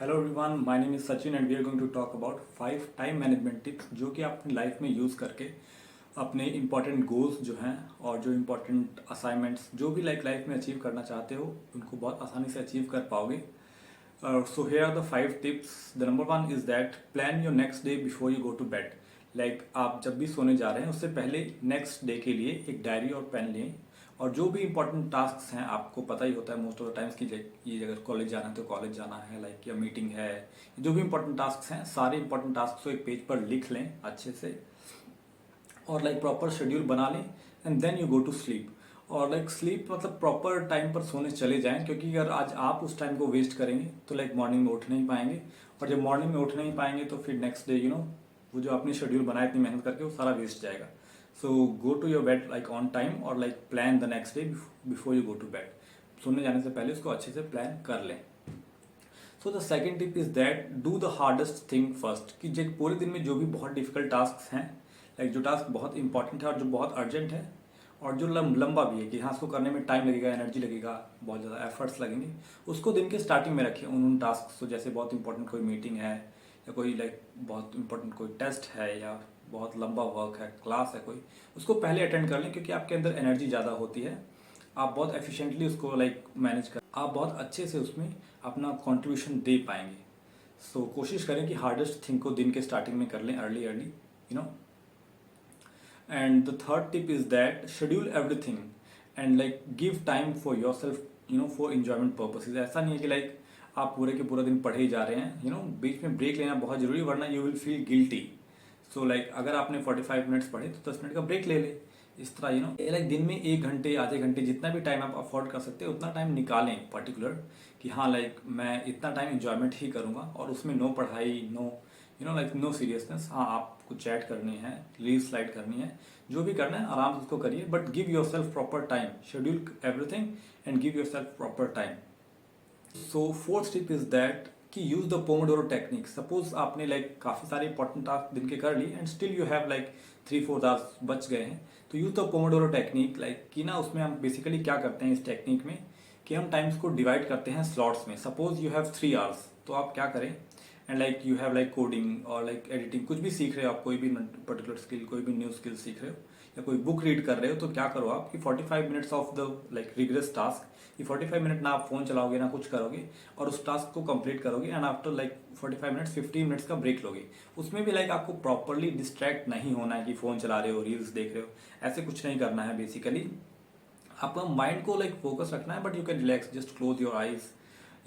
Hello everyone, my name is Sachin and we are going to talk about 5 time management tips जो कि आप अपनी life में use करके अपने इंपॉर्टेंट गोल्स जो हैं और जो इंपॉर्टेंट असाइनमेंट्स जो भी लाइफ में अचीव करना चाहते हो उनको बहुत आसानी से अचीव कर पाओगे। So here are the 5 tips. The number one is that plan your next day before you go to bed. Like आप जब भी सोने जा रहे हैं उससे पहले नेक्स्ट डे के लिए एक डायरी और पेन लें और जो भी इंपॉर्टेंट टास्क हैं आपको पता ही होता है मोस्ट ऑफ द टाइम्स की ये अगर कॉलेज जाना है तो कॉलेज जाना है, लाइक या मीटिंग है, जो भी इंपॉर्टेंट टास्क हैं सारे इंपॉर्टेंट टास्क को एक पेज पर लिख लें अच्छे से और लाइक प्रॉपर शेड्यूल बना लें and then you go to sleep. और लाइक स्लीप मतलब प्रॉपर टाइम पर सोने चले जाएं, क्योंकि अगर आज आप उस टाइम को वेस्ट करेंगे तो लाइक मॉर्निंग में उठ नहीं पाएंगे और जब मॉर्निंग में उठ नहीं पाएंगे तो फिर नेक्स्ट डे वो जो आपने शेड्यूल बनाया इतनी मेहनत करके वो सारा वेस्ट जाएगा। So go to your bed like on time और like plan the next day before you go to bed. सोने जाने से पहले उसको अच्छे से प्लान कर लें। So the second tip is that do the hardest thing first. कि जो पूरे दिन में जो भी बहुत डिफिकल्ट टास्क हैं, लाइक जो टास्क बहुत इंपॉर्टेंट है और जो बहुत अर्जेंट है और जो लंबा भी है कि हाँ उसको करने में टाइम लगेगा, एनर्जी लगेगा, बहुत ज़्यादा एफर्ट्स लगेंगे, उसको दिन के स्टार्टिंग में रखें उन टास्क। तो जैसे बहुत इंपॉर्टेंट कोई मीटिंग है या कोई लाइक बहुत इंपॉर्टेंट कोई टेस्ट है या बहुत लंबा वर्क है, क्लास है कोई, उसको पहले अटेंड कर लें क्योंकि आपके अंदर एनर्जी ज़्यादा होती है, आप बहुत एफिशिएंटली उसको लाइक मैनेज कर, आप बहुत अच्छे से उसमें अपना कंट्रीब्यूशन दे पाएंगे। सो कोशिश करें कि हार्डेस्ट थिंग को दिन के स्टार्टिंग में कर लें early you know. And the third tip is that schedule everything and like give time for yourself, for enjoyment purposes। ऐसा नहीं है कि लाइक आप पूरे के पूरा दिन पढ़े ही जा रहे हैं, बीच में ब्रेक लेना बहुत जरूरी, वरना you will feel guilty. So like अगर आपने 45 मिनट्स पढ़े तो 10 मिनट का ब्रेक ले ले। इस तरह लाइक दिन में 1 घंटे आधे घंटे जितना भी टाइम आप अफोर्ड कर सकते हैं उतना टाइम निकालें पर्टिकुलर, कि हाँ लाइक मैं इतना टाइम इंजॉयमेंट ही करूँगा और उसमें नो पढ़ाई, नो लाइक नो सीरियसनेस। हाँ आपको चैट करनी है, रील स्लाइड करनी है, जो भी करना है आराम से उसको करिए, but give yourself proper time, schedule everything and give yourself proper time. So fourth tip is that कि use the Pomodoro technique. Suppose आपने लाइक काफ़ी सारे इंपॉर्टेंट टास्क दिन के कर लिए and still you have like 3-4 hours बच गए हैं, तो use the Pomodoro technique. Like कि ना उसमें हम बेसिकली क्या करते हैं इस टेक्निक में कि हम टाइम्स को डिवाइड करते हैं स्लॉट्स में। सपोज यू हैव 3 आवर्स, तो आप क्या करें and like you have like coding और लाइक एडिटिंग, कुछ भी सीख रहे हो आप, कोई भी पर्टिकुलर स्किल, कोई भी न्यू स्किल सीख रहे हो या कोई बुक रीड कर रहे हो, तो क्या करो आप कि 45 minutes of the like rigorous task, कि 45 मिनट ना आप फोन चलाओगे ना कुछ करोगे और उस टास्क को कंप्लीट करोगे and after like 45 minutes 15 minutes का ब्रेक लोगे। उसमें भी लाइक आपको प्रॉपरली डिस्ट्रैक्ट नहीं होना है कि फोन चला रहे हो, रील्स देख रहे हो, ऐसे कुछ नहीं करना है। बेसिकली आपका माइंड को लाइक फोकस रखना है, but you can relax, just close your eyes,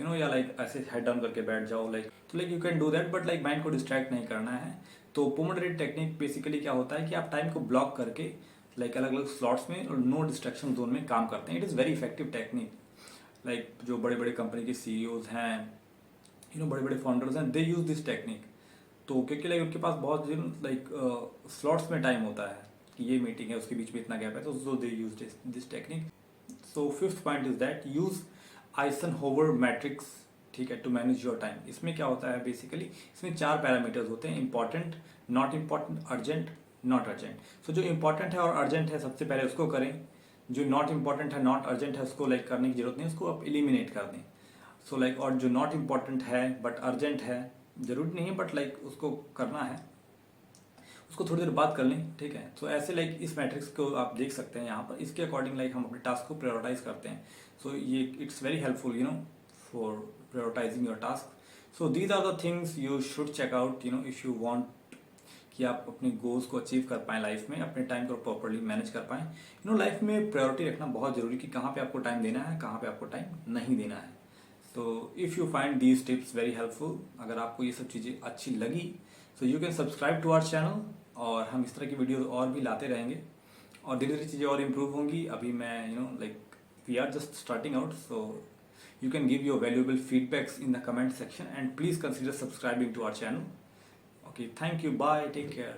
या लाइक ऐसे हेड डाउन करके बैठ जाओ, लाइक तो like you can do that, but like mind को डिस्ट्रैक्ट नहीं करना है। तो पोमोडोरो टेक्निक बेसिकली क्या होता है कि आप टाइम को ब्लॉक करके लाइक अलग अलग स्लॉट्स में और नो डिस्ट्रैक्शन जोन में काम करते हैं। It is very effective technique. Like जो बड़े बड़े कंपनी के सीईओज हैं, बड़े बड़े फाउंडर्स हैं, दे यूज दिस टेक्निक। तो क्योंकि लाइक उनके पास बहुत लाइक स्लॉट्स में टाइम होता है कि ये मीटिंग है उसके बीच में इतना गैप है, तो they use this technique. So fifth point is that use Eisenhower matrix, ठीक है, टू मैनेज योर टाइम। इसमें क्या होता है बेसिकली, इसमें 4 पैरामीटर्स होते हैं, important, not important, urgent, not urgent. So जो इंपॉर्टेंट है और अर्जेंट है सबसे पहले उसको करें, जो नॉट इंपॉर्टेंट है, नॉट अर्जेंट है, उसको लाइक करने की जरूरत नहीं, उसको आप एलिमिनेट कर दें। सो लाइक और जो नॉट इंपॉर्टेंट है बट अर्जेंट है, जरूरी नहीं है बट लाइक उसको करना है, उसको थोड़ी देर बाद कर लें, ठीक है। सो ऐसे लाइक इस मैट्रिक्स को आप देख सकते हैं यहाँ पर, इसके अकॉर्डिंग लाइक हम अपने टास्क को प्रायोरिटाइज करते हैं। सो ये it's very helpful for prioritising your task. So these are the things you should check out if you want कि आप अपने गोल्स को अचीव कर पाएं लाइफ में, अपने टाइम को प्रॉपर्ली मैनेज कर पाएं। लाइफ में प्रायोरिटी रखना बहुत जरूरी कि कहाँ पे आपको टाइम देना है, कहाँ पे आपको टाइम नहीं देना है। तो if you find these tips very helpful, अगर आपको ये सब चीज़ें अच्छी लगी, so you can subscribe to our channel और हम इस तरह की वीडियो और भी लाते रहेंगे और धीरे धीरे चीज़ें और इम्प्रूव होंगी। अभी मैं like we are just starting out, so you can give your valuable feedbacks in the comment section and please consider subscribing to our channel. Okay, thank you, bye, take care.